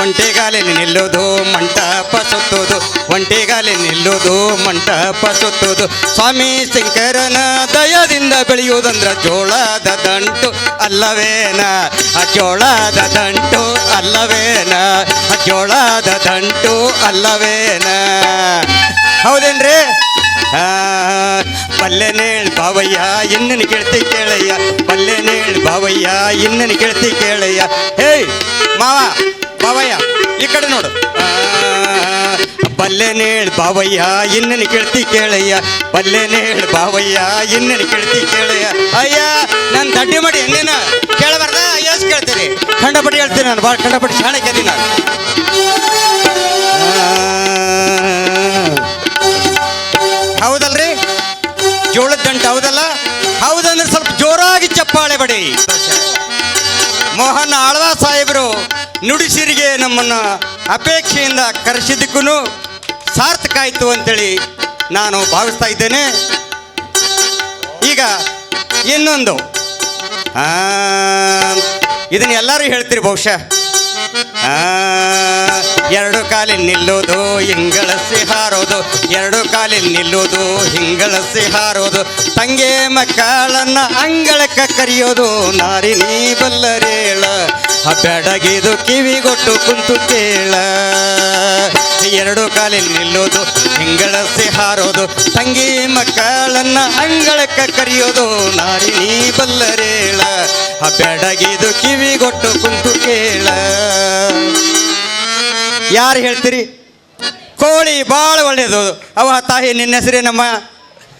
ಒಂಟಿಗಾಲಿನ ನಿಲ್ಲುವುದು ಮಂಟಪ ಸುತ್ತುವುದು, ಒಂಟಿಗಾಲಿನ ನಿಲ್ಲುವುದು ಮಂಟಪ ಸುತ್ತುವುದು. ಸ್ವಾಮಿ ಶಂಕರನ ದಯದಿಂದ ಬೆಳೆಯುವುದಂದ್ರ ಜೋಳದ ದಂಟು ಅಲ್ಲವೇನ, ಜೋಳದ ದಂಟು ಅಲ್ಲವೇನ, ಜೋಳದ ದಂಟು ಅಲ್ಲವೇನ. ಹೌದೇನ್ರಿ? ಪಲ್ಲೆನೇಳ್ ಬಾವಯ್ಯ ಇನ್ನನ ಗೆಳತಿ ಕೇಳಯ್ಯ, ಪಲ್ಲೆನೇಳ್ ಬಾವಯ್ಯ ಇನ್ನನ ಗೆಳತಿ ಕೇಳಯ್ಯ. ಹೇಯ್ ಮಾವ ಬಾವಯ್ಯ ಈ ಕಡೆ ನೋಡು. ಪಲ್ಲೆನೇಳ್ ಬಾವಯ್ಯ ಇನ್ನನ ಗೆಳತಿ ಕೇಳಯ್ಯ, ಪಲ್ಲೆನೇಳ್ ಬಾವಯ್ಯ ಇನ್ನನ ಗೆಳತಿ ಕೇಳಯ್ಯ. ಅಯ್ಯ ನಾನು ದಡ್ಡಿ ಮಾಡಿ ಎಣ್ಣೆನ ಕೇಳಬಾರ್ದ? ಎಷ್ಟು ಕೇಳ್ತೀರಿ? ಖಂಡಪಟ್ಟಿ ಹೇಳ್ತೀನಿ ನಾನು, ಭಾಳ ಖಂಡಪಟ್ಟಿ ಶಾಣೆ ಕೇಳ್ತೀನಿ ನಾನು. ಹೌದಲ್ರಿ? ಜೋಳದ ದಂಟು ಹೌದಲ್ಲ? ಹೌದಂದ್ರೆ ಸ್ವಲ್ಪ ಜೋರಾಗಿ ಚಪ್ಪಾಳೆ ಬಡಿ. ಮೋಹನ್ ಆಳ್ವಾ ಸಾಹೇಬರು ನುಡಿಸಿರಿಗೆ ನಮ್ಮನ್ನು ಅಪೇಕ್ಷೆಯಿಂದ ಕರೆಸಿದ್ದಕ್ಕೂ ಸಾರ್ಥಕ ಆಯಿತು ಅಂತೇಳಿ ನಾನು ಭಾವಿಸ್ತಾ ಇದ್ದೇನೆ. ಈಗ ಇನ್ನೊಂದು ಇದನ್ನ ಎಲ್ಲರೂ ಹೇಳ್ತೀರಿ ಬಹುಶಃ. ಎರಡು ಕಾಲಿನ ನಿಲ್ಲೋದು ಹಿಂಗಳಸಿ ಹಾರೋದು, ಎರಡು ಕಾಲಿನ ನಿಲ್ಲೋದು ಹಿಂಗಳಸಿ ಹಾರೋದು. ತಂಗೆ ಮಕ್ಕಳನ್ನ ಅಂಗಳಕ್ಕ ಕರೆಯೋದು ನಾರಿ ನೀ ಬಲ್ಲರೇಳ, ಬೆಡಗಿದು ಕಿವಿಗೊಟ್ಟು ಕುಂತು ಕೇಳ. ಎರಡು ಕಾಲಿನ ನಿಲ್ಲೋದು ಹಿಂಗಳಸಿ ಹಾರೋದು, ತಂಗಿ ಮಕ್ಕಳನ್ನ ಅಂಗಳಕ್ಕ ಕರೆಯೋದು ನಾರಿ ನೀ ಬಲ್ಲರೇಳ, ಬೆಡಗಿದು ಕಿವಿಗೊಟ್ಟು ಕುಂತು ಕೇಳ. ಯಾರು ಹೇಳ್ತೀರಿ? ಕೋಳಿ ಭಾಳ ಒಳ್ಳೆಯದು. ಅವ ತಾಯಿ ನಿನ್ನ ಹೆಸರೇನಮ್ಮ?